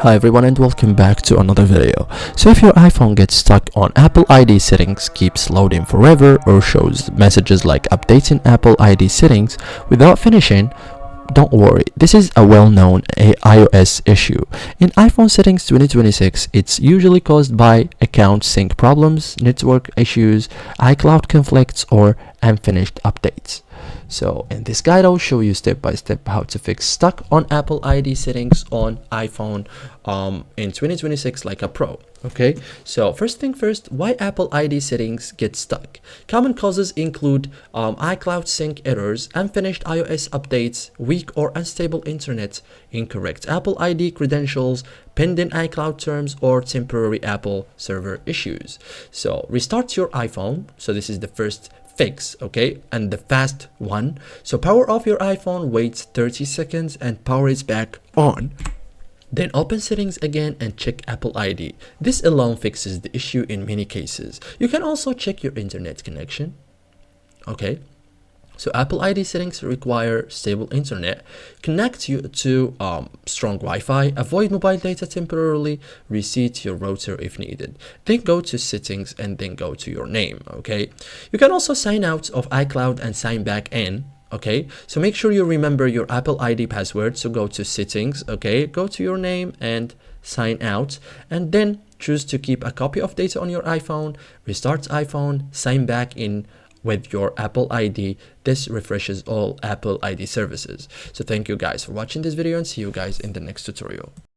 Hi everyone and welcome back to another video. So if your iPhone gets stuck on Apple ID settings, keeps loading forever, or shows messages like updating Apple ID settings without finishing, don't worry, this is a well-known iOS issue. In iPhone settings 2026, it's usually caused by account sync problems, network issues, iCloud conflicts, or unfinished updates. So in this guide, I'll show you step by step how to fix stuck on Apple ID settings on iPhone in 2026 like a pro. Okay, so first thing first, why Apple ID settings get stuck. Common causes include iCloud sync errors, unfinished iOS updates, weak or unstable internet, incorrect Apple ID credentials, pending iCloud terms, or temporary Apple server issues. So restart your iPhone. So this is the first fix, okay, and the fast one. So power off your iPhone, wait 30 seconds and power it back on. Then open settings again and check Apple ID. This alone fixes the issue in many cases. You can also check your internet connection. Okay, so Apple ID settings require stable internet. Connect you to strong Wi-Fi. Avoid mobile data temporarily. Reset your router if needed. Then go to settings and then go to your name. Okay, you can also sign out of iCloud and sign back in. Okay, so make sure you remember your Apple ID password. So go to settings, okay, go to your name and sign out, and then choose to keep a copy of data on your iPhone. Restart iPhone, sign back in with your Apple ID. This refreshes all Apple ID services. So thank you guys for watching this video and see you guys in the next tutorial.